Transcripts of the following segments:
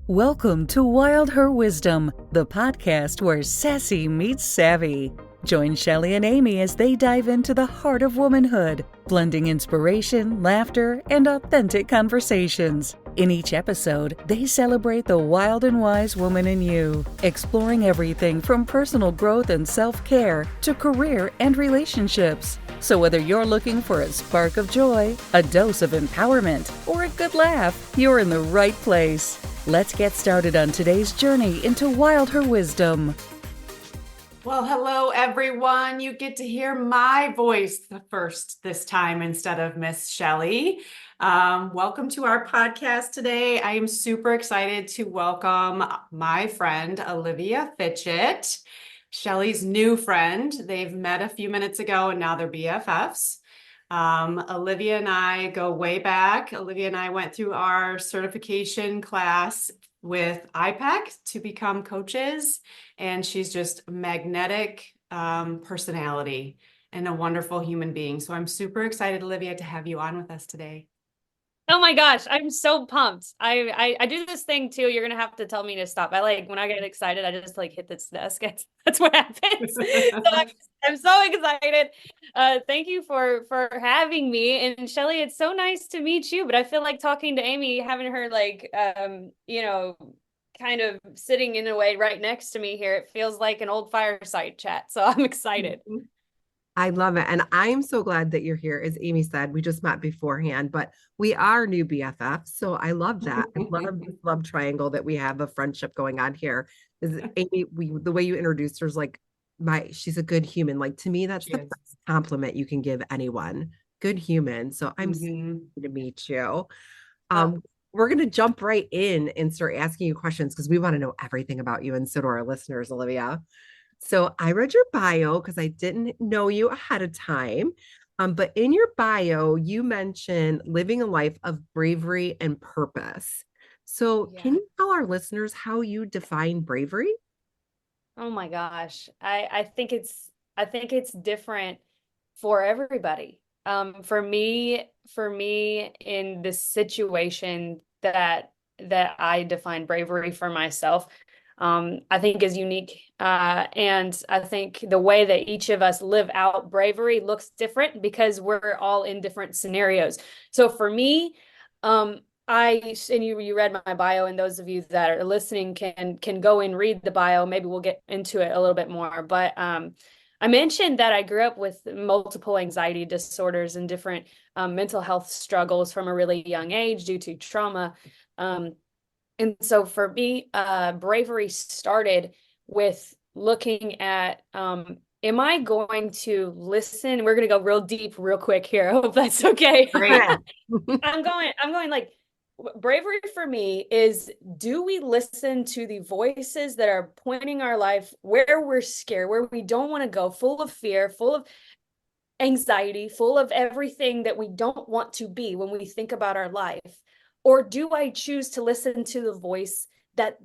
Welcome to Wild Her Wisdom, the podcast where sassy meets savvy. Join Shelley and Amy as they dive into the heart of womanhood, blending inspiration, laughter, and authentic conversations. In each episode, they celebrate the wild and wise woman in you, exploring everything from personal growth and self-care to career and relationships. So whether you're looking for a spark of joy, a dose of empowerment, or a good laugh, you're in the right place. Let's get started on today's journey into Wild Her Wisdom. Well, hello, everyone. You get to hear my voice first this time instead of Miss Shelley. Welcome to our podcast today. I am super excited to welcome my friend, Olivia Fitchett, Shelley's new friend. They've met a few minutes ago and now they're BFFs. Olivia and I go way back. Olivia and I went through our certification class with IPEC to become coaches, and she's just a magnetic personality and a wonderful human being. So I'm super excited, Olivia, to have you on with us today. Oh my gosh, I'm so pumped. I do this thing too. You're gonna have to tell me to stop. When I get excited, I just hit this desk. That's what happens. So I'm so excited. Thank you for having me. And Shelley, it's so nice to meet you. But I feel like talking to Amy, having her kind of sitting in a way right next to me here, it feels like an old fireside chat. So I'm excited. I love it. And I'm so glad that you're here. As Amy said, we just met beforehand, but we are new BFFs. So I love that. I love this love triangle that we have of friendship going on here. Is Amy, the way you introduced her is she's a good human. Like, to me, that's the best compliment you can give anyone. Good human. So I'm so happy to meet you. We're going to jump right in and start asking you questions because we want to know everything about you. And so do our listeners, Olivia. So I read your bio because I didn't know you ahead of time. But in your bio, you mentioned living a life of bravery and purpose. So can you tell our listeners how you define bravery? Oh my gosh. I think it's different for everybody. For me in this situation that I define bravery for myself, I think is unique. And I think the way that each of us live out bravery looks different because we're all in different scenarios. So for me, you read my bio, and those of you that are listening can go and read the bio. Maybe we'll get into it a little bit more. But I mentioned that I grew up with multiple anxiety disorders and different mental health struggles from a really young age due to trauma. And so for me, bravery started with looking at, am I going to listen? We're going to go real deep, real quick here. I hope that's okay. I'm going like, bravery for me is, do we listen to the voices that are pointing our life where we're scared, where we don't want to go, full of fear, full of anxiety, full of everything that we don't want to be when we think about our life? Or do I choose to listen to the voice that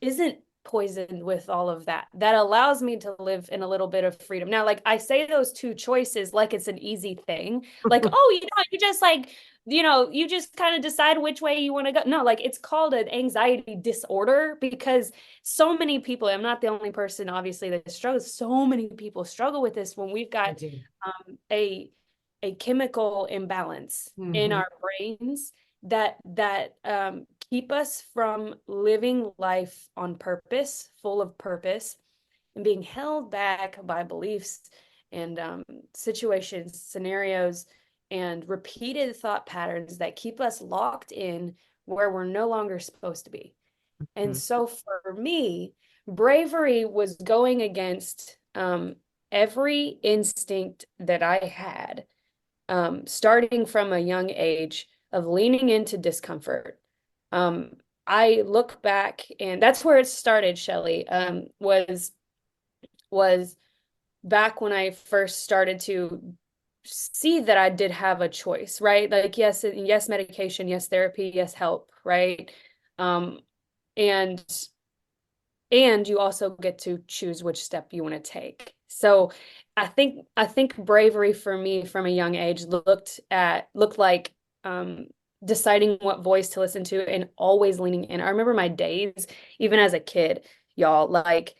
isn't poisoned with all of that allows me to live in a little bit of freedom? Now, like, I say those two choices like it's an easy thing. Like, oh, you just kind of decide which way you want to go. No, like, it's called an anxiety disorder because so many people, I'm not the only person, obviously, that struggles. So many people struggle with this when we've got a chemical imbalance in our brains that keep us from living life on purpose, full of purpose, and being held back by beliefs and situations, scenarios, and repeated thought patterns that keep us locked in where we're no longer supposed to be. And so for me, bravery was going against every instinct that I had, starting from a young age, of leaning into discomfort. I look back, and that's where it started, Shelley, was back when I first started to see that I did have a choice, right? Like, yes, medication, yes, therapy, yes, help, right? And you also get to choose which step you want to take. So I think bravery for me from a young age looked like deciding what voice to listen to and always leaning in. I remember my days, even as a kid, y'all, like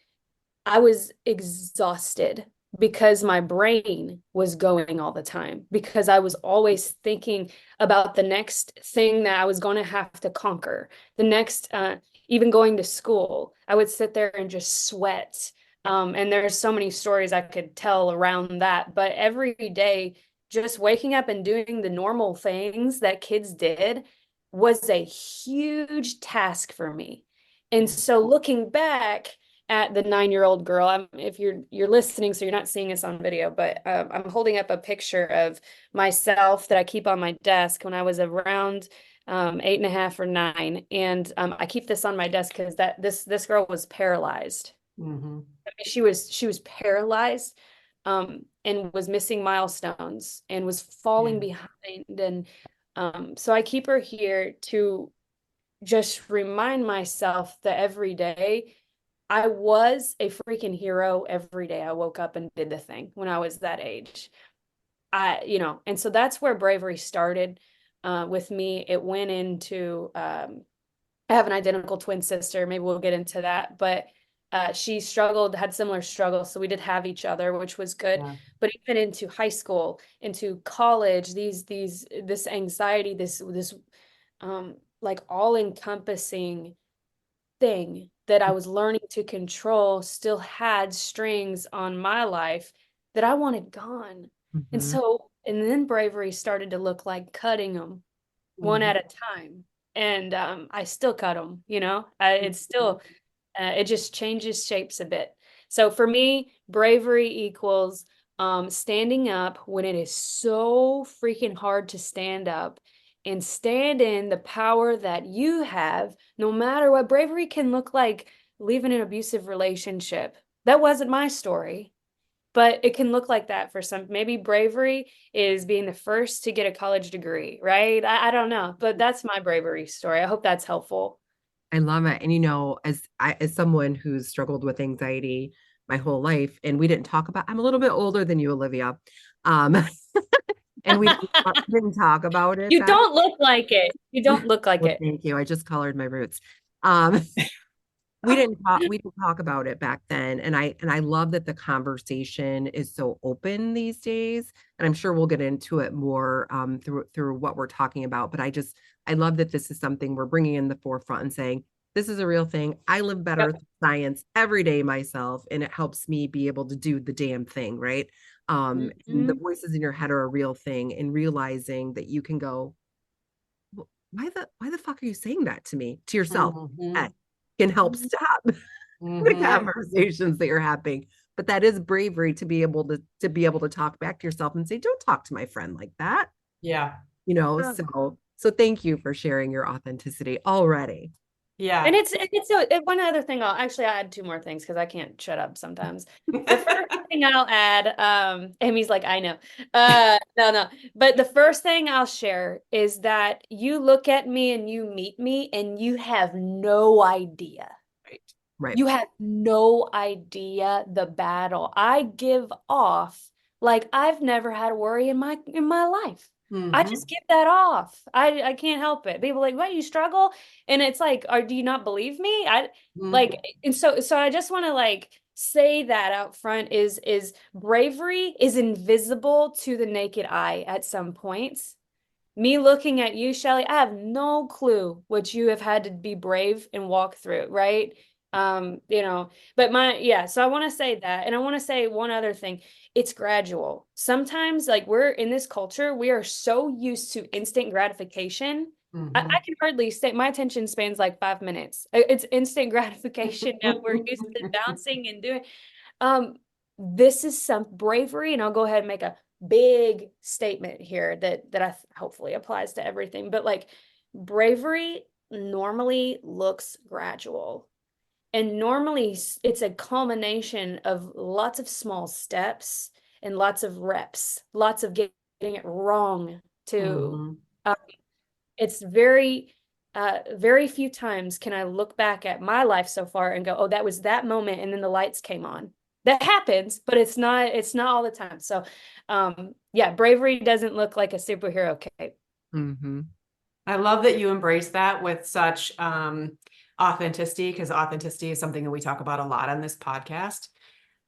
I was exhausted because my brain was going all the time, because I was always thinking about the next thing that I was going to have to conquer, the next, even going to school. I would sit there and just sweat. And there's so many stories I could tell around that. But every day, just waking up and doing the normal things that kids did was a huge task for me. And so looking back at the 9-year-old girl, if you're listening, so you're not seeing us on video, but I'm holding up a picture of myself that I keep on my desk when I was around 8.5 or 9, and I keep this on my desk because this girl was paralyzed. Mm-hmm. I mean, she was paralyzed, and was missing milestones and was falling behind, and so I keep her here to just remind myself that every day I was a freaking hero. Every day I woke up and did the thing when I was that age. And so that's where bravery started with me. It went into, I have an identical twin sister. Maybe we'll get into that, but she had similar struggles. So we did have each other, which was good. Yeah. But even into high school, into college, this anxiety, this like all encompassing thing that I was learning to control still had strings on my life that I wanted gone. And Mhm. so, and then bravery started to look like cutting them one Mm-hmm. at a time. And I still cut them, it's still, it just changes shapes a bit. So for me, bravery equals standing up when it is so freaking hard to stand up, and stand in the power that you have, no matter what. Bravery can look like leaving an abusive relationship. That wasn't my story, but it can look like that for some. Maybe bravery is being the first to get a college degree, right? I don't know, but that's my bravery story. I hope that's helpful. I love it. And as someone who's struggled with anxiety my whole life, and we didn't talk about, I'm a little bit older than you, Olivia. Um, and we didn't talk about it You back. don't look like it. You don't look like Well, it. thank you. I just colored my roots. Um, we didn't talk about it back then. And I love that the conversation is so open these days. And I'm sure we'll get into it more through what we're talking about. But I love that this is something we're bringing in the forefront and saying, this is a real thing. I live better Yep. with science every day myself, and it helps me be able to do the damn thing, right? And the Mhm. voices in your head are a real thing, and realizing that you can go, why the fuck are you saying that to me, to yourself? Mm-hmm. That can help Mhm. stop the Mm-hmm. conversations that you're having. But that is bravery to be able to talk back to yourself and say, don't talk to my friend like that. Yeah. Oh. So thank you for sharing your authenticity already. And Yeah. one other thing, I'll add two more things because I can't shut up sometimes. The first thing I'll add, Amy's like, I know. No. But the first thing I'll share is that you look at me and you meet me and you have no idea. Right. Right. You have no idea the battle I give off. Like I've never had a worry in my life. I Mm-hmm. just give that off. I can't help it. People are like, what, you struggle? And it's like, do you not believe me? I Mm-hmm. like, and so I just want to like say that out front is bravery is invisible to the naked eye at some points. Me looking at you, Shelly, I have no clue what you have had to be brave and walk through, right? But so I want to say that. And I want to say one other thing. It's gradual. Sometimes, like we're in this culture, we are so used to instant gratification. Mm-hmm. I can hardly say my attention spans like 5 minutes. It's instant gratification now. We're used to bouncing and doing. Um, this is some bravery, and I'll go ahead and make a big statement here that hopefully applies to everything. But like bravery normally looks gradual. And normally it's a culmination of lots of small steps and lots of reps, lots of getting it wrong too. Mm-hmm. It's very few times can I look back at my life so far and go, oh, that was that moment, and then the lights came on. That happens, but it's not all the time. So yeah, bravery doesn't look like a superhero cape. Mm-hmm. I love that you embrace that with such authenticity, because authenticity is something that we talk about a lot on this podcast.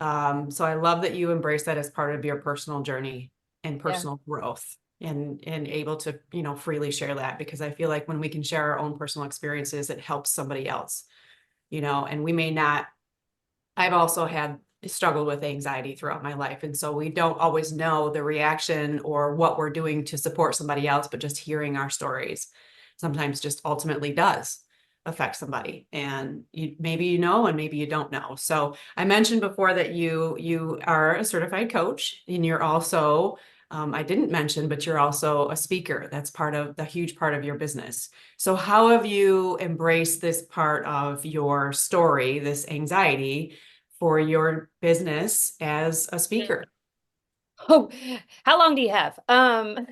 So I love that you embrace that as part of your personal journey and Yeah. personal growth and able to, freely share that, because I feel like when we can share our own personal experiences, it helps somebody else, and we may not. I've also had struggled with anxiety throughout my life. And so we don't always know the reaction or what we're doing to support somebody else, but just hearing our stories sometimes just ultimately does affect somebody. And maybe and maybe you don't know. So I mentioned before that you are a certified coach, and you're also I didn't mention, but you're also a speaker. That's part of the huge part of your business. So how have you embraced this part of your story, this anxiety, for your business as a speaker? Oh, how long do you have? That's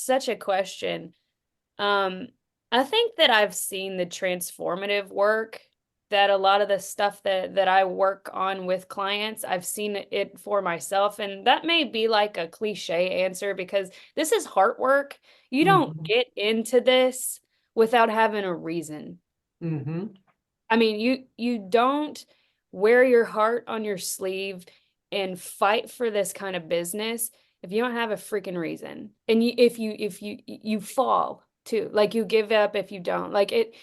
such a question. Um, I think that I've seen the transformative work that a lot of the stuff that I work on with clients, I've seen it for myself. And that may be like a cliche answer, because this is heart work. You don't Mhm. get into this without having a reason. Mhm. I mean, you don't wear your heart on your sleeve and fight for this kind of business if you don't have a freaking reason. And if you fall too, like you give up if you don't. Like it,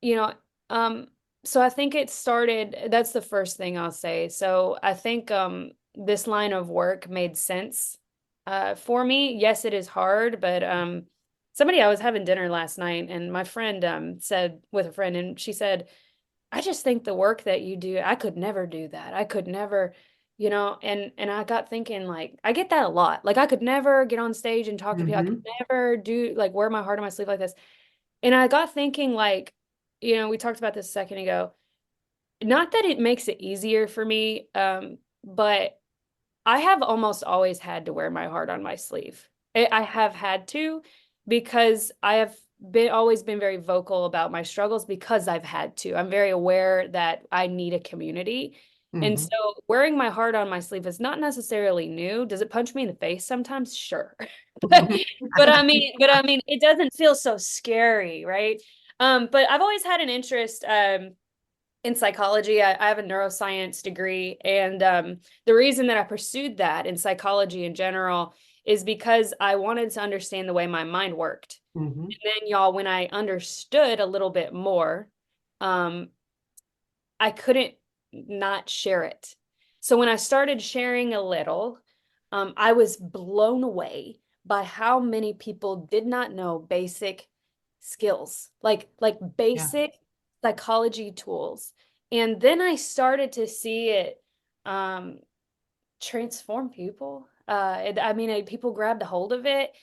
you know, um so I think it started, that's the first thing I'll say. So I think this line of work made sense for me. Yes, it is hard, but I was having dinner last night, and my friend said, with a friend, and she said, I just think the work that you do, I could never do that. I could never, and I got thinking, like, I get that a lot. Like I could never get on stage and talk to people. I could Mhm. never do, like, wear my heart on my sleeve like this. And I got thinking, like, we talked about this a second ago. Not that it makes it easier for me, but I have almost always had to wear my heart on my sleeve. I have had to, because I have always been very vocal about my struggles, because I've had to. I'm very aware that I need a community. And Mhm. so wearing my heart on my sleeve is not necessarily new. Does it punch me in the face sometimes? Sure. But but I mean, it doesn't feel so scary, right? But I've always had an interest in psychology. I have a neuroscience degree, and the reason that I pursued that in psychology in general is because I wanted to understand the way my mind worked. Mhm. And then, y'all, when I understood a little bit more, um, I couldn't not share it. So when I started sharing a little, I was blown away by how many people did not know basic skills, like Yeah. basic psychology tools. And then I started to see it um, transform people. People grabbed a hold of it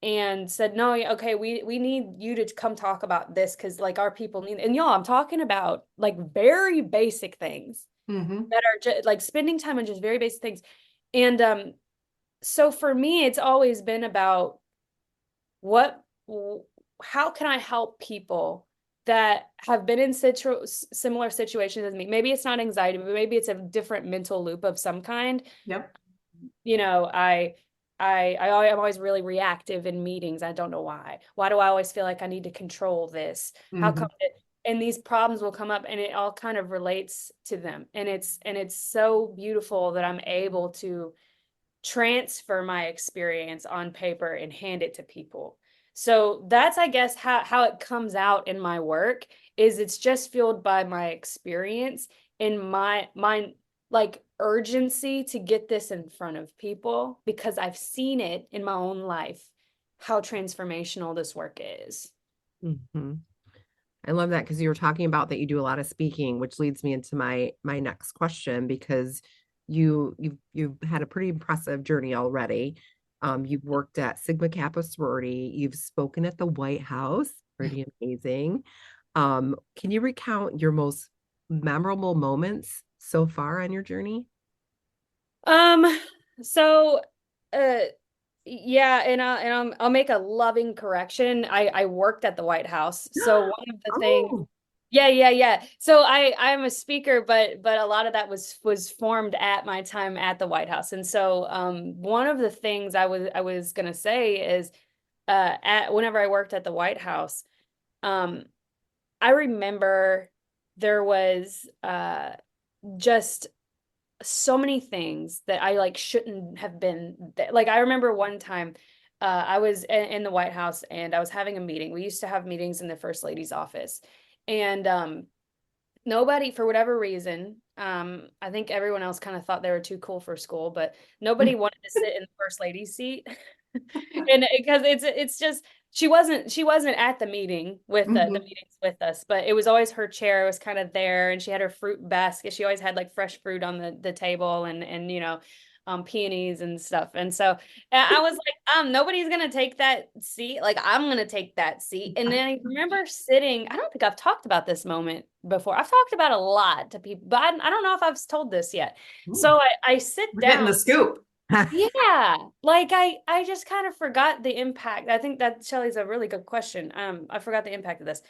and said, "No, okay, we need you to come talk about this, because like our people need." And y'all, I'm talking about like very basic things Mhm. that are just like spending time on just very basic things. And so for me, it's always been about what how can I help people that have been in similar situations as me. Maybe it's not anxiety, but maybe it's a different mental loop of some kind. Yep. you know, I I'm always really reactive in meetings. I don't know why. Why do I always feel like I need to control this? How come Mhm. it, and these problems will come up, and it all kind of relates to them. And it's so beautiful that I'm able to transfer my experience on paper and hand it to people. So that's, I guess, how it comes out in my work, is it's just fueled by my experience and my like urgency to get this in front of people, because I've seen it in my own life, how transformational this work is. Mhm. I love that because you were talking about that you do a lot of speaking, which leads me into my next question, because you've had a pretty impressive journey already. You've worked at Sigma Kappa sorority, you've spoken at the White House, pretty amazing. Can you recount your most memorable moments so far on your journey? Um, so uh yeah, I'll make a loving correction. I worked at the White House. So one of the things, Oh, yeah. So I'm a speaker, but a lot of that was formed at my time at the White House. And so one of the things I was gonna say is whenever I worked at the White House, I remember there was just so many things that I like shouldn't have been. Like I remember one time I was in the White House and I was having a meeting. We used to have meetings in the First Lady's office, and nobody, for whatever reason, I think everyone else kind of thought they were too cool for school, but nobody wanted to sit in the First Lady's seat. And because it's just she wasn't at the meeting with the meetings with us, but it was always her chair was kind of there, and she had her fruit basket. She always had like fresh fruit on the table, and peonies and stuff. And so I was like, nobody's gonna take that seat. Like I'm gonna take that seat. And then I remember sitting. I don't think I've talked about this moment before. I've talked about a lot to people, but I don't know if I've told this yet. So I sit We're down. getting the scoop. Yeah, like I just kind of forgot the impact. I think that Shelley's a really good question. I forgot the impact of this.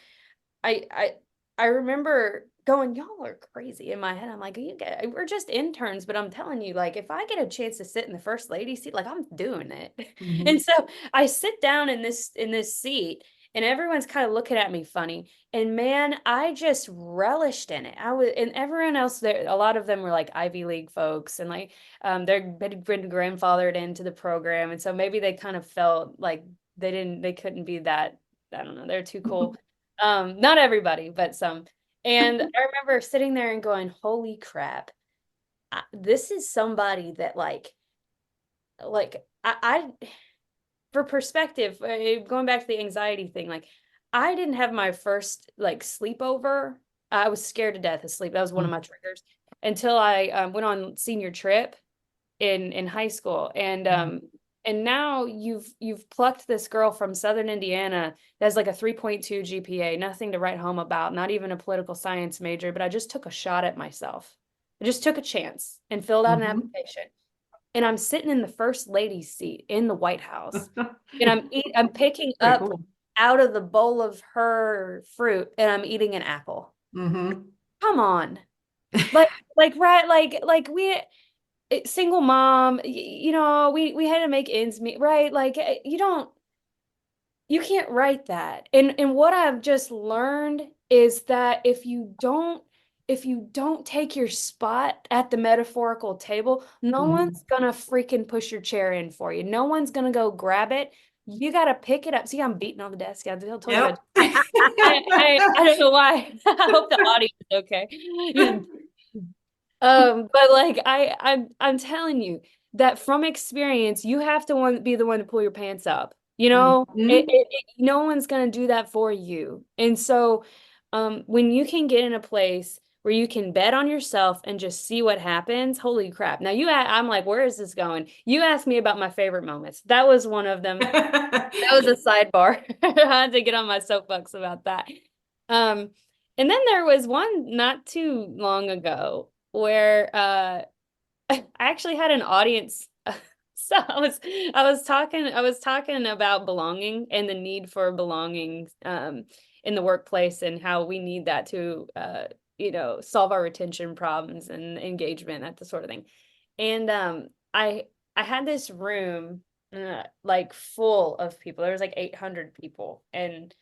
I I remember going, y'all are crazy in my head. I'm like, we're just interns, but I'm telling you, like, if I get a chance to sit in the First Lady seat, like I'm doing it. And so I sit down in this seat, and everyone's kind of looking at me funny. And man, I just relished in it. And everyone else there, a lot of them were like Ivy League folks, and like they're been grandfathered into the program, and so maybe they kind of felt like they couldn't be that. I don't know, they're too cool. Not everybody, but some. And I remember sitting there and going, holy crap, this is somebody that I for perspective, going back to the anxiety thing, like I didn't have my first like sleepover. I was scared to death of sleep. That was one of my triggers until I went on senior trip in high school. And now you've plucked this girl from Southern Indiana that has like a 3.2 GPA, nothing to write home about, not even a political science major, but I just took a shot at myself. I just took a chance and filled out an application. And I'm sitting in the First Lady's seat in the White House. And I'm picking up out of the bowl of her fruit, and I'm eating an apple. Come on. Right, single mom, we had to make ends meet, right? Like you can't write that. And what I've just learned is that if you don't take your spot at the metaphorical table, no one's gonna freaking push your chair in for you. No one's gonna go grab it. You got to pick it up. See, I'm beating on the desk. I told you. I don't know why. I hope the audio is okay. But like I'm telling you that from experience, you have to be the one to pull your pants up. No one's gonna do that for you. And so, when you can get in a place where you can bet on yourself and just see what happens, holy crap! Now I'm like, where is this going? You asked me about my favorite moments. That was one of them. That was a sidebar. I had to get on my soapbox about that. And then there was one not too long ago where I actually had an audience. So I was talking about belonging and the need for belonging in the workplace, and how we need that to solve our retention problems and engagement, that the sort of thing. And I had this room like full of people. There was like 800 people, and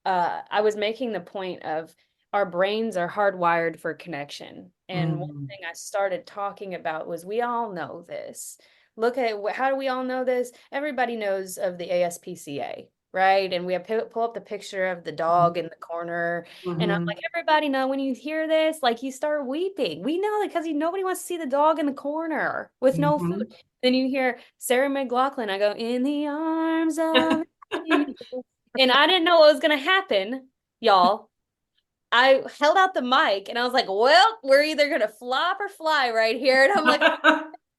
I was making the point of our brains are hardwired for connection. And one thing I started talking about was, we all know this. Look at how do we all know this? Everybody knows of the ASPCA, right? And we have pull up the picture of the dog in the corner. And I'm like, everybody know when you hear this, like you start weeping. We know that because nobody wants to see the dog in the corner with no food. Then you hear Sarah McLachlan. I go, in the arms of and I didn't know what was going to happen, y'all. I held out the mic and I was like, well, we're either going to flop or fly right here. And I'm like,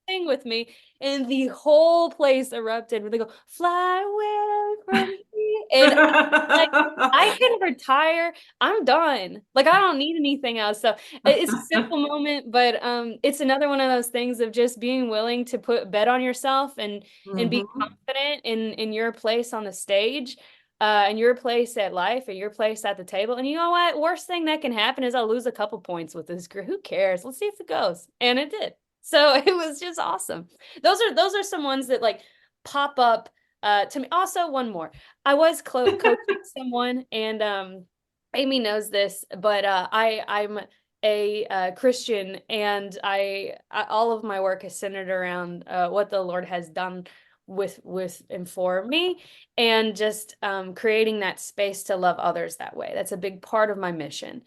sing with me. And the whole place erupted. They go, fly away from me. And like, I can retire. I'm done. Like, I don't need anything else. So it's a simple moment, but it's another one of those things of just being willing to bet on yourself and be confident in your place on the stage. And your place at life and your place at the table. And you know what? Worst thing that can happen is I'll lose a couple points with this group. Who cares? Let's see if it goes. And it did. So it was just awesome. Those are some ones that like pop up to me, also one more. I was coaching someone, and Amy knows this, but I'm a Christian, and I all of my work is centered around what the Lord has done with and for me, and just creating that space to love others that way. That's a big part of my mission.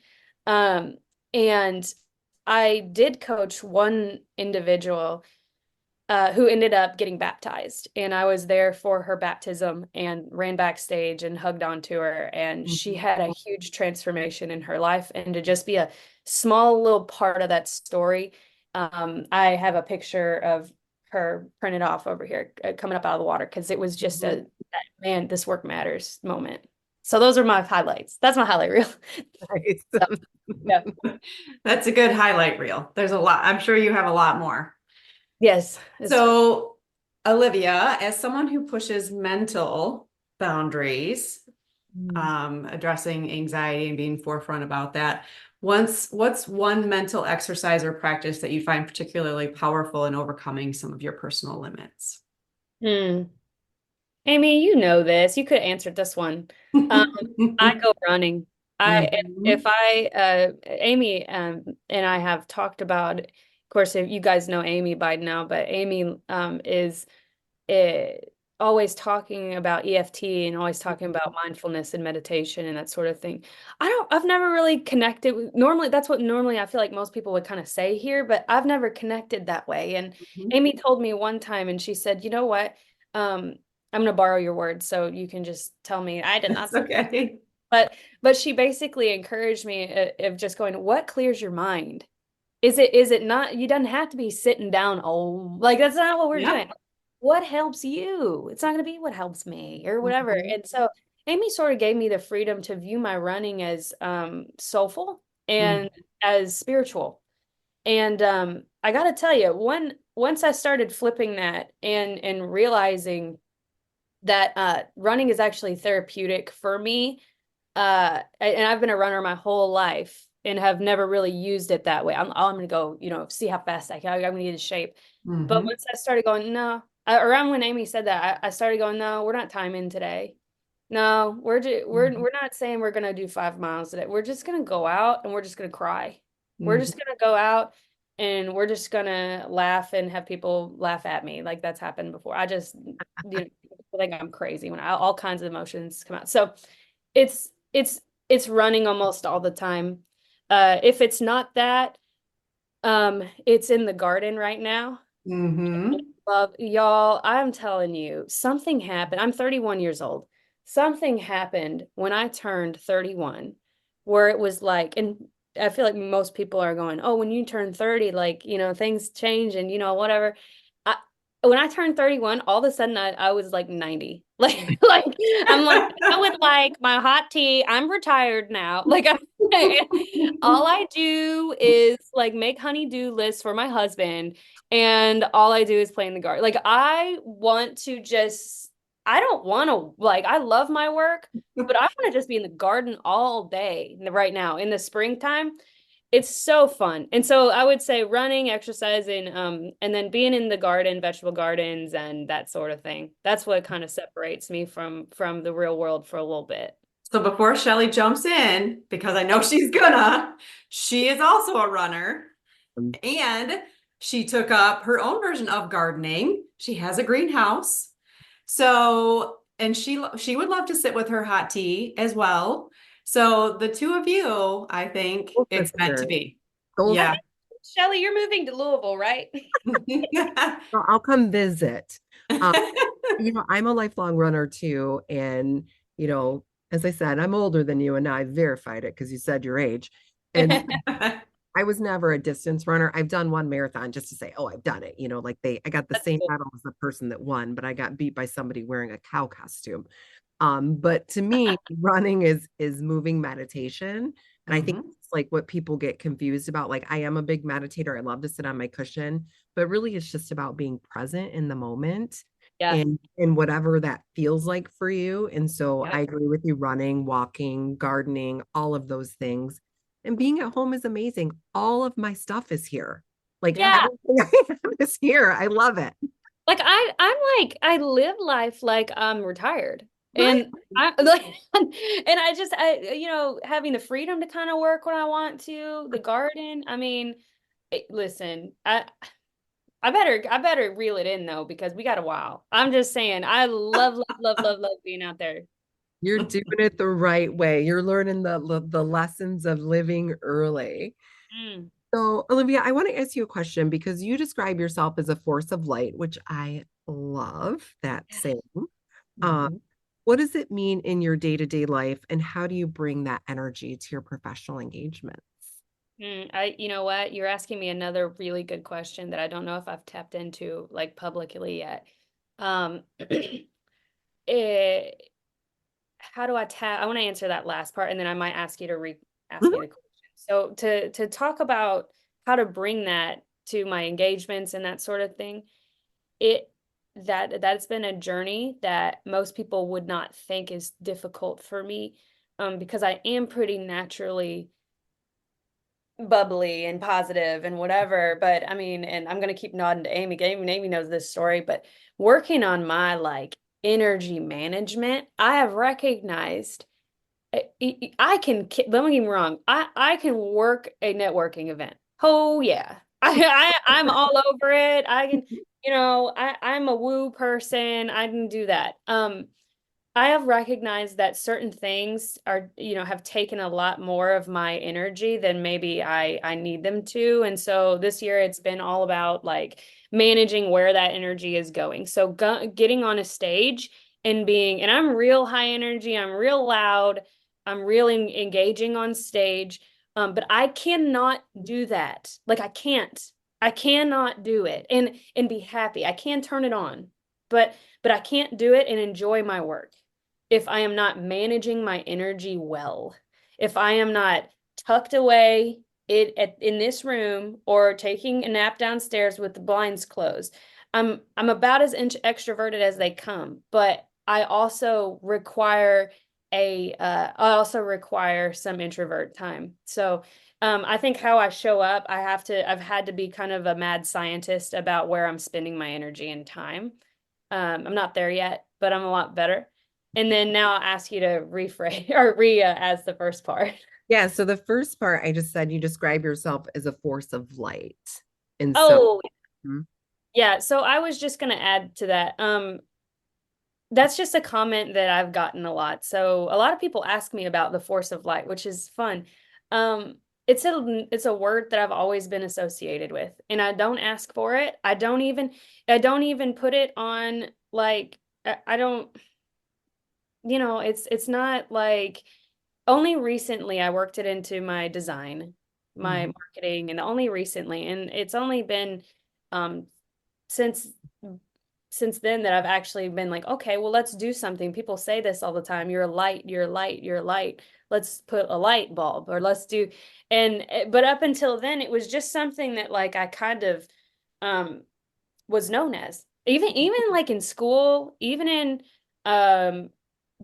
And I did coach one individual who ended up getting baptized. And I was there for her baptism and ran backstage and hugged onto her. And she had a huge transformation in her life. And to just be a small little part of that story, I have a picture of her printed off over here coming up out of the water because it was just a man, this work matters moment. So those are my highlights. That's my highlight reel. Nice. So, yeah. That's a good highlight reel. There's a lot. I'm sure you have a lot more. Yes. So, Olivia, as someone who pushes mental boundaries, addressing anxiety and being forefront about that, what's one mental exercise or practice that you find particularly powerful in overcoming some of your personal limits? Amy, you know this. You could have answered this one. I go running. Amy and I have talked about, of course, if you guys know Amy by now, but Amy is uh, always talking about EFT and always talking about mindfulness and meditation and that sort of thing. I've never really connected with, normally that's what normally I feel like most people would kind of say here, but I've never connected that way. And Amy told me one time, and she said, you know what? I'm going to borrow your words so you can just tell me I did not. Okay. But she basically encouraged me of just going, what clears your mind? Is it not, you don't have to be sitting down. Oh, like that's not what we're doing. What helps you? It's not going to be what helps me or whatever. And so Amy sort of gave me the freedom to view my running as soulful and as spiritual. And I got to tell you, once I started flipping that and realizing that running is actually therapeutic for me. And I've been a runner my whole life and have never really used it that way. I'm going to go, see how fast I can. I'm going to get in shape. But once I started going, no, around when Amy said that, I started going, no, we're not timing today. No, we're not saying we're going to do 5 miles today. We're just going to go out and we're just going to cry. We're just going to go out and we're just going to laugh and have people laugh at me. Like that's happened before. I just, people think I'm crazy when all kinds of emotions come out. So it's running almost all the time. If it's not that, it's in the garden right now. Love y'all. I'm telling you, something happened. I'm 31 years old. Something happened when I turned 31, where it was like, and I feel like most people are going, oh, when you turn 30, like, things change and, whatever. When I turned 31, all of a sudden I was like 90. Like I'm like, I would like my hot tea. I'm retired now. Like all I do is like make honey-do lists for my husband, and all I do is play in the garden. Like I don't want to, like, I love my work, but I want to just be in the garden all day right now in the springtime. It's so fun. And so I would say running, exercising, and then being in the garden, vegetable gardens and that sort of thing. That's what kind of separates me from the real world for a little bit. So before Shelly jumps in, because I know she is also a runner, and she took up her own version of gardening. She has a greenhouse. So, and she would love to sit with her hot tea as well. So the two of you, I think it's meant to be. Yeah. Shelly, you're moving to Louisville, right? So I'll come visit. I'm a lifelong runner too. And, as I said, I'm older than you, and now I verified it because you said your age. And I was never a distance runner. I've done one marathon just to say, oh, I've done it. I got the same medal as the person that won, but I got beat by somebody wearing a cow costume. But to me, running is moving meditation. And I think it's like what people get confused about. Like I am a big meditator. I love to sit on my cushion, but really it's just about being present in the moment. Yeah. And whatever that feels like for you. And so I agree with you, running, walking, gardening, all of those things. And being at home is amazing. All of my stuff is here. Like everything I have is here. I love it. Like I live life like I'm retired. Right. And I like and having the freedom to kind of work when I want to, the garden. I mean, listen, I better reel it in though, because we got a while. I'm just saying, I love being out there. You're doing it the right way. You're learning the lessons of living early. Mm. So, Olivia, I want to ask you a question because you describe yourself as a force of light, which I love that saying. Um, Mhm. what does it mean in your day-to-day life, and how do you bring that energy to your professional engagements? You know what? You're asking me another really good question that I don't know if I've tapped into like publicly yet. Um, it, how do I tap? I want to answer that last part, and then I might ask you to ask me the question. So to talk about how to bring that to my engagements and that sort of thing, it that's been a journey that most people would not think is difficult for me, because I am pretty naturally bubbly and positive and whatever. But I mean, and I'm gonna keep nodding to Amy. Amy knows this story, but working on my like energy management, I have recognized I can, don't get me wrong, I can work a networking event. Oh yeah. I'm all over it. I can, I'm a woo person. I can do that. I have recognized that certain things are, have taken a lot more of my energy than maybe I need them to. And so this year it's been all about like managing where that energy is going. So getting on a stage and and I'm real high energy, I'm real loud, I'm really engaging on stage. But I cannot do that. Like I cannot do it and be happy. I can turn it on, but I can't do it and enjoy my work if I am not managing my energy well, if I am not tucked away in this room or taking a nap downstairs with the blinds closed. I'm about as extroverted as they come, but I also require some introvert time. So I think how I show up, I've had to be kind of a mad scientist about where I'm spending my energy and time. I'm not there yet, but I'm a lot better. And then now I'll ask you to rephrase or as the first part. Yeah, so the first part I just said you describe yourself as a force of light. And so, Oh, hmm, yeah. So I was just gonna add to that. That's just a comment that I've gotten a lot. So a lot of people ask me about the force of light, which is fun. It's a word that I've always been associated with, and I don't ask for it. I don't even put it on like I don't, it's not like only recently I worked it into my design, my Mhm. marketing, and only recently, and it's only been um since since then that I've actually been like, okay, well, let's do something. People say this all the time. You're a light, you're a light, you're a light. Let's put a light bulb or let's do but up until then it was just something that like I kind of um was known as. Even like in school, even in um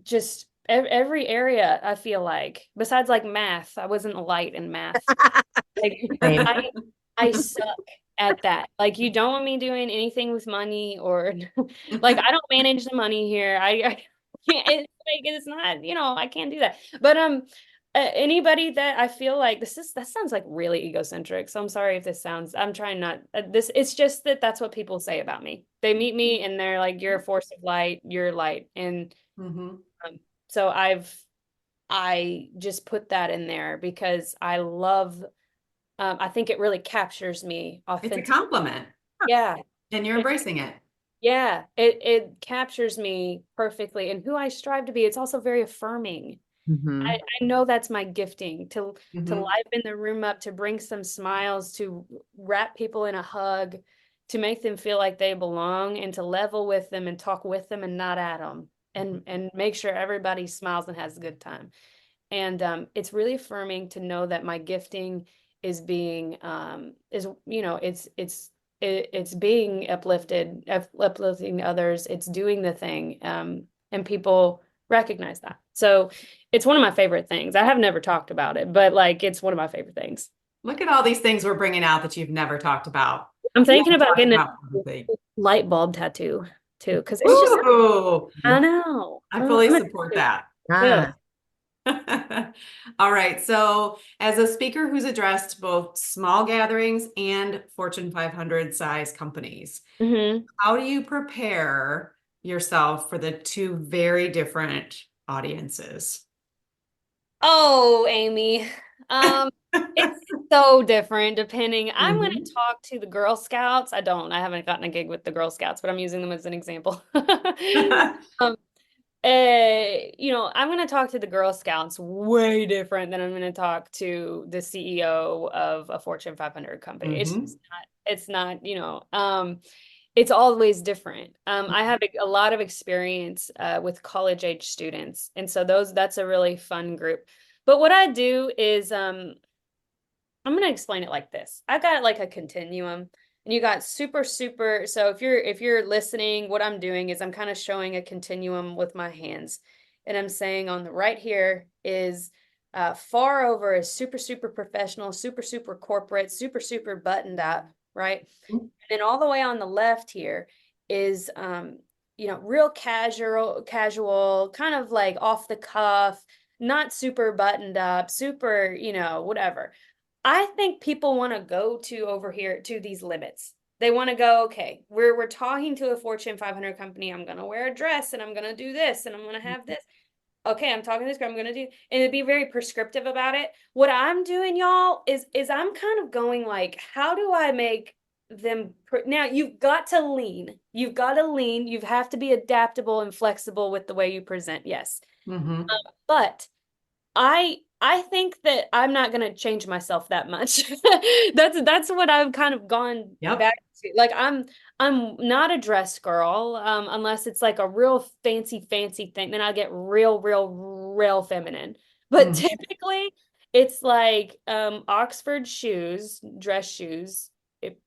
just every area, I feel like besides like math, I wasn't a light in math. Like same. I suck at that. Like you don't want me doing anything with money or like I don't manage the money here. I can't, it's not, I can't do that. But anybody that I feel like that sounds like really egocentric. So I'm sorry if this sounds, I'm trying not this it's just that's what people say about me. They meet me and they're like, you're a force of light, you're light. And Mhm. um, so I just put that in there because I think it really captures me It's a authentic. compliment, Yeah. and you're It, embracing it. yeah. It captures me perfectly and who I strive to be. It's also very affirming. Mhm. I know that's my gifting to Mhm. liven the room up, to bring some smiles, to wrap people in a hug, to make them feel like they belong, and to level with them and talk with them and not at them, and make sure everybody smiles and has a good time. And it's really affirming to know that my gifting is being is it's being uplifting others. It's doing the thing, and people recognize that. So it's one of my favorite things. I have never talked about it, but like it's one of my favorite things. Look at all these things we're bringing out that you've never talked about. I'm Never thinking about talked getting about publicly. light bulb tattoo too, because it's just, Ooh, I know. I fully I'm support excited. that. Yeah. Ah, All right. So, as a speaker who's addressed both small gatherings and Fortune 500 size companies, hmm how do you prepare yourself for the two very different audiences? Oh, Amy. Um, it's so different depending. I'm going Mhm. to talk to the Girl Scouts. I haven't gotten a gig with the Girl Scouts, but I'm using them as an example. Um, I'm going to talk to the Girl Scouts way different than I'm going to talk to the CEO of a Fortune 500 company. Mhm. It's not, it's always different. I have a lot of experience with college age students, and so that's a really fun group. But what I do is I'm going to explain it like this. I got like a continuum, and you got super, super. So if you're listening, what I'm doing is I'm kind of showing a continuum with my hands, and I'm saying on the right here is far over is super, super professional, super, super corporate, super, super buttoned up, right? And then all the way on the left here is real casual, kind of like off the cuff, not super buttoned up, super, whatever. I think people want to go to over here to these limits. They want to go, okay, we're talking to a Fortune 500 company. I'm going to wear a dress and I'm going to do this and I'm going to have this. Okay, I'm talking to this girl. I'm going to do, and it'd be very prescriptive about it. What I'm doing, y'all, is I'm kind of going like, how do I make them now you've got to lean. You've got to lean. You have to be adaptable and flexible with the way you present. Yes. Mhm. But I think that I'm not going to change myself that much. That's what I've kind of gone Yep. back to. Like I'm not a dress girl unless it's like a real fancy thing. Then I get real feminine. But Mhm. typically it's like Oxford shoes, dress shoes,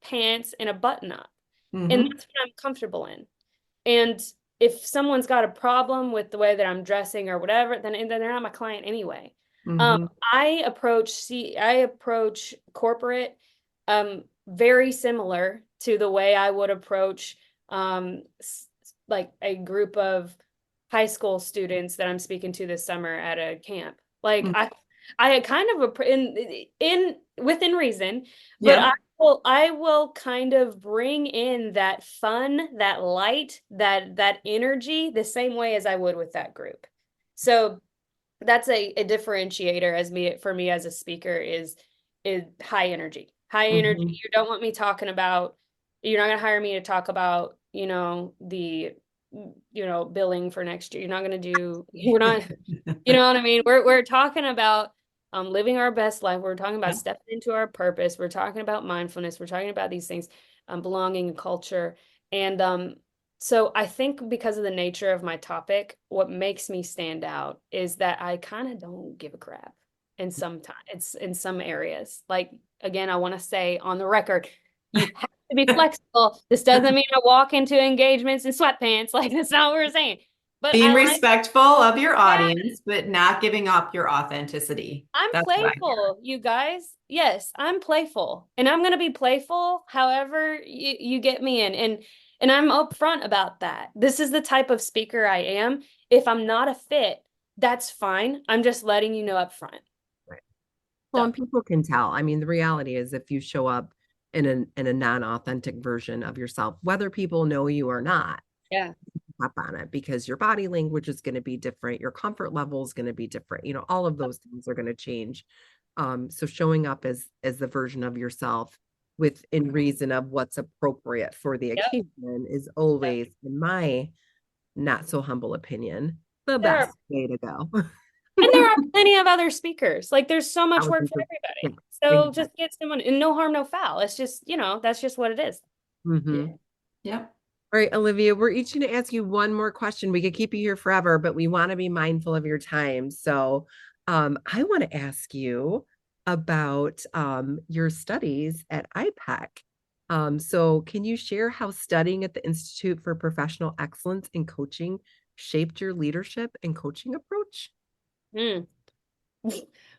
pants and a button up. And Mhm. that's what I'm comfortable in. And if someone's got a problem with the way that I'm dressing or whatever, then they're not my client anyway. Mhm. I approach corporate very similar to the way I would approach like a group of high school students that I'm speaking to this summer at a camp. Like Mhm. I kind of in within reason, but Yep. I will kind of bring in that fun, that light, that energy the same way as I would with that group. So that's a differentiator as me for me as a speaker is high energy. High energy. Mhm. You don't want me talking about, you're not gonna hire me to talk about, the billing for next year. You're not gonna do, we're not, you know what I mean? We're talking about living our best life. We're talking about Yep. stepping into our purpose. We're talking about mindfulness. We're talking about these things, belonging and culture. And so I think because of the nature of my topic, what makes me stand out is that I kind of don't give a crap in some time. It's in some areas. Like again, I want to say on the record, you have to be flexible. This doesn't mean I walk into engagements in sweatpants. Like that's not what we're saying. But Being I like, respectful of your yeah, audience, but not giving up your authenticity. I'm That's what I hear. playful, you guys. Yes, I'm playful. And I'm gonna be playful however you get me in. And I'm upfront about that. This is the type of speaker I am. If I'm not a fit, that's fine. I'm just letting you know up front. right. Well, So and people can tell. I mean, the reality is if you show up in a non-authentic version of yourself, whether people know you or not, yeah. up on it because your body language is going to be different, your comfort level is going to be different. All of those things are going to change. So showing up as the version of yourself within reason of what's appropriate for the Yep. occasion is Yep. always, in my not so humble opinion, the There are, best way to go. and there are plenty of other speakers. Like there's so much work for 1000%. everybody. So Exactly. just get someone and no harm, no foul. It's just, that's just what it is. Mm-hmm. Yeah. Yep. All right, Olivia, we're each going to ask you one more question. We could keep you here forever, but we want to be mindful of your time. So I want to ask you about your studies at IPEC. So can you share how studying at the Institute for Professional Excellence in Coaching shaped your leadership and coaching approach? Hmm.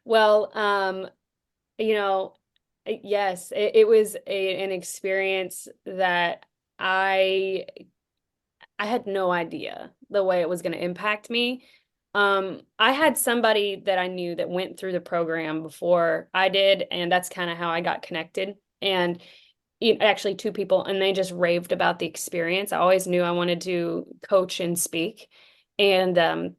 Well, you know, yes, it was an experience that I had no idea the way it was going to impact me. I had somebody that I knew that went through the program before I did, and that's kind of how I got connected. And actually, two people, and they just raved about the experience. I always knew I wanted to coach and speak, and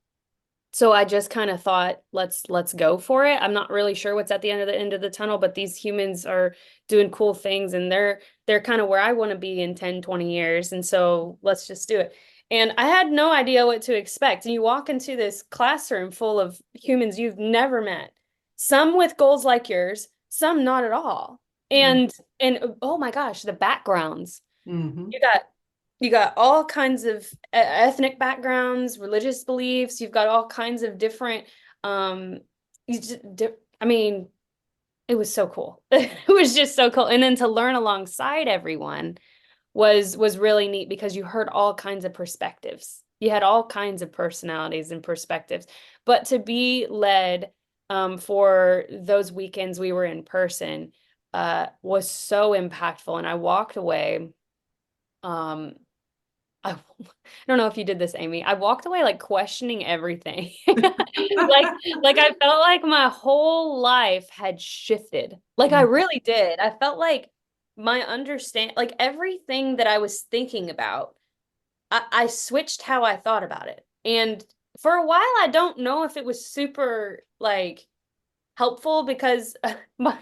so I just kind of thought, let's go for it. I'm not really sure what's at the end of the tunnel, but these humans are doing cool things, and they're kind of where I want to be in 10, 20 years. And so let's just do it. And I had no idea what to expect. And you walk into this classroom full of humans you've never met, some with goals like yours, some not at all. And oh my gosh, the backgrounds. Mm-hmm. You got all kinds of ethnic backgrounds, religious beliefs. You've got all kinds of different. You just, I mean, it was so cool. It was just so cool. And then to learn alongside everyone was really neat because you heard all kinds of perspectives. You had all kinds of personalities and perspectives. But to be led for those weekends we were in person was so impactful. And I walked away. I don't know if you did this, Amy. I walked away like questioning everything. Like I felt like my whole life had shifted. Like I really did. I felt like my like everything that I was thinking about, I switched how I thought about it. And for a while, I don't know if it was super like helpful because my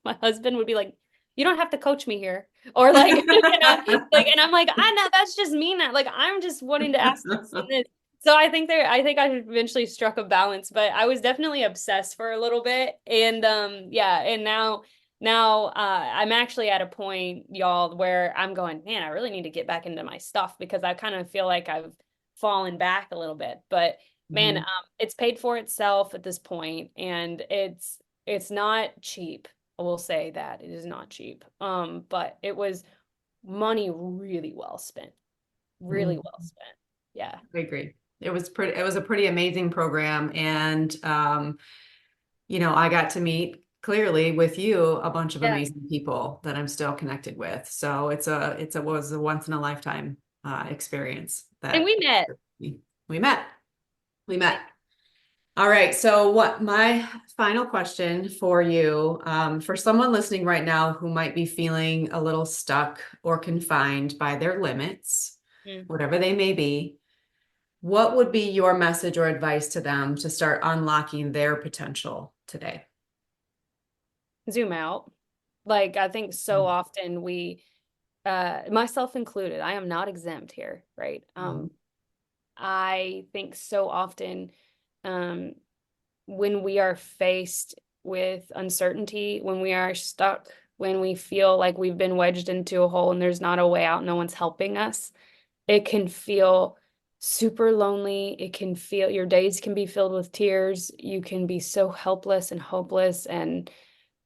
husband would be like, you don't have to coach me here. Or like, and I'm like, I know that's just me now. Like, I'm just wanting to ask this and this. So I think I eventually struck a balance, but I was definitely obsessed for a little bit. And yeah, and now I'm actually at a point, y'all, where I'm going, man, I really need to get back into my stuff because I kind of feel like I've fallen back a little bit. But man, it's paid for itself at this point, and it's not cheap. I will say that it is not cheap. But it was money really well spent. Really well spent. Yeah. I agree. It was a pretty amazing program. And I got to meet clearly with you a bunch of amazing people that I'm still connected with. So it was a once in a lifetime experience And we met. We met. All right. So my final question for you, for someone listening right now who might be feeling a little stuck or confined by their limits, whatever they may be, what would be your message or advice to them to start unlocking their potential today? Zoom out. Like I think so often we, myself included, I am not exempt here, right? I think so often when we are faced with uncertainty, when we are stuck, when we feel like we've been wedged into a hole and there's not a way out, no one's helping us, it can feel super lonely. It can feel, your days can be filled with tears. You can be so helpless and hopeless. And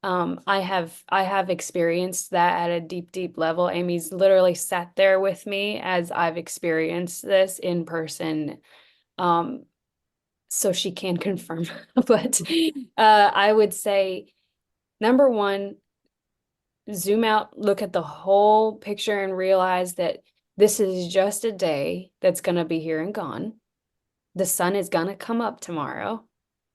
I have experienced that at a deep, deep level. Amy's literally sat there with me as I've experienced this in person. So she can confirm. But I would say, number one, zoom out, look at the whole picture and realize that this is just a day that's going to be here and gone. The sun is going to come up tomorrow.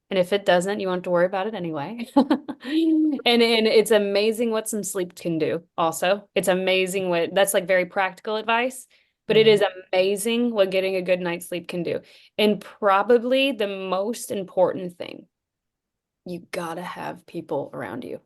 And if it doesn't, you won't have to worry about it anyway. And it's amazing what some sleep can do also. It's amazing that's like very practical advice, but it is amazing what getting a good night's sleep can do. And probably the most important thing, you gotta have people around you.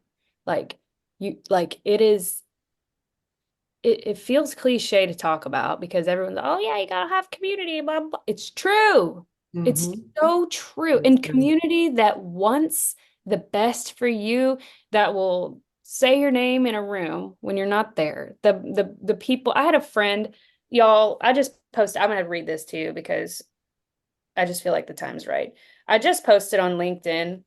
It feels cliche to talk about because everyone's, oh yeah, you gotta have community, blah, blah. It's true. It's so true. And community that wants the best for you, that will say your name in a room when you're not there. The people, I had a friend, y'all, I just posted, I'm gonna read this to you because I just feel like the time's right. I just posted on LinkedIn.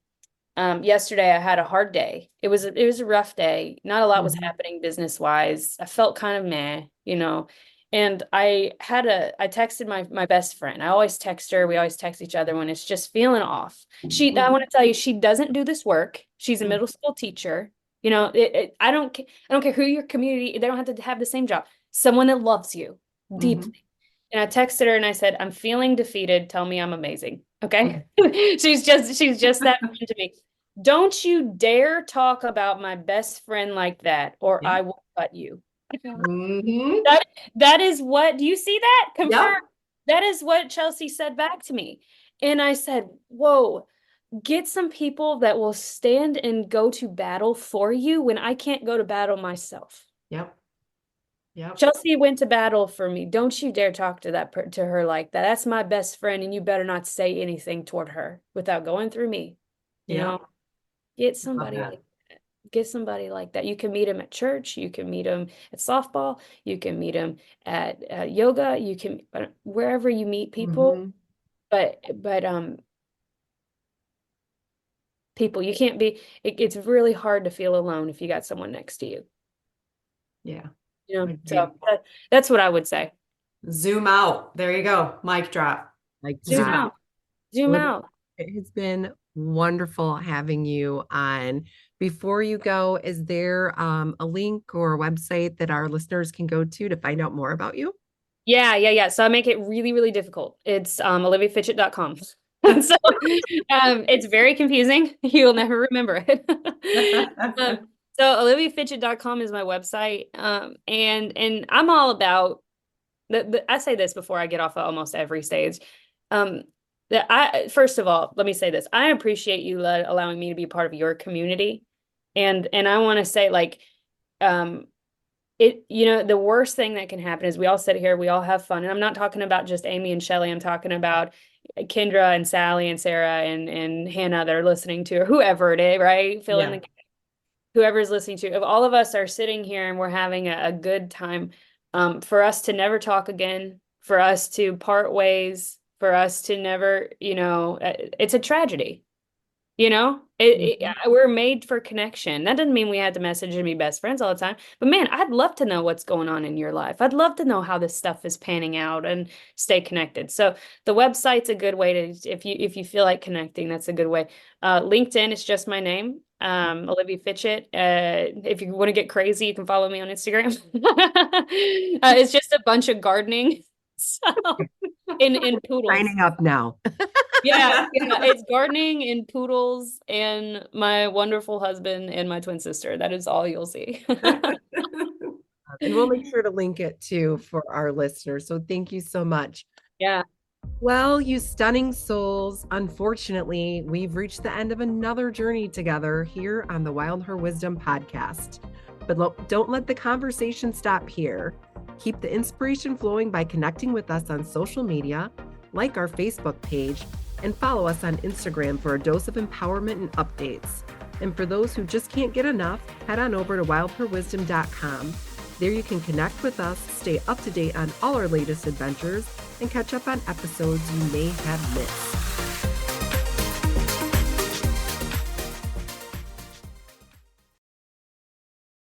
Yesterday I had a hard day. It was a rough day. Not a lot was happening business wise. I felt kind of meh, and I texted my best friend. I always text her. We always text each other when it's just feeling off. I want to tell you, she doesn't do this work. She's a middle school teacher. I don't care who your community, they don't have to have the same job. someone that loves you deeply. Mhm. And I texted her and I said, I'm feeling defeated. Tell me I'm amazing. Okay. She's just that friend to me. Don't you dare talk about my best friend like that, or Yeah. I will cut you. Mhm. That is what, do you see that? Confirm. Yep. That is what Chelsea said back to me. And I said, whoa, get some people that will stand and go to battle for you when I can't go to battle myself. Yep. Yep. Chelsea went to battle for me. Don't you dare talk to to her like that. That's my best friend, and you better not say anything toward her without going through me. You Yep. know, get Love somebody that. like that. Get somebody like that. You can meet him at church. You can meet him at softball. You can meet him at yoga. You can wherever you meet people. Mhm. But people, you can't be. It's really hard to feel alone if you got someone next to you. Yeah. You know, Agreed. so that's what I would say. Zoom out. There you go. Mic drop. Like Zoom Zoom that. out. out. Zoom Olivia, out. it has been wonderful having you on. Before you go, is there a link or a website that our listeners can go to find out more about you? Yeah. So I make it really, really difficult. It's oliviafitchett.com. So it's very confusing. You'll never remember it. So oliviafitchett.com is my website. And I'm all about I say this before I get off of almost every stage. That first of all, let me say this. I appreciate you allowing me to be part of your community. And I want to say like the worst thing that can happen is we all sit here, we all have fun. And I'm not talking about just Amy and Shelly. I'm talking about Kendra and Sally and Sarah and Hannah that are listening to, or whoever it is, right? Fill in Yeah. whoever's listening to. If all of us are sitting here and we're having a good time, for us to never talk again, for us to part ways, for us to never, it's a tragedy. Mhm. We're made for connection. That doesn't mean we have to message and be best friends all the time. But man, I'd love to know what's going on in your life. I'd love to know how this stuff is panning out and stay connected. So the website's a good way to, if you feel like connecting, that's a good way. LinkedIn is just my name, Olivia Fitchett. If you want to get crazy, you can follow me on Instagram. It's just a bunch of gardening. So in poodles. Signing up now. Yeah, it's gardening and poodles and my wonderful husband and my twin sister. That is all you'll see. And we'll make sure to link it too for our listeners. So thank you so much. Yeah. Well, you stunning souls, unfortunately, we've reached the end of another journey together here on the Wild Her Wisdom podcast. But don't let the conversation stop here. Keep the inspiration flowing by connecting with us on social media, like our Facebook page, and follow us on Instagram for a dose of empowerment and updates. And for those who just can't get enough, head on over to wildherwisdom.com. There you can connect with us, stay up to date on all our latest adventures, and catch up on episodes you may have missed.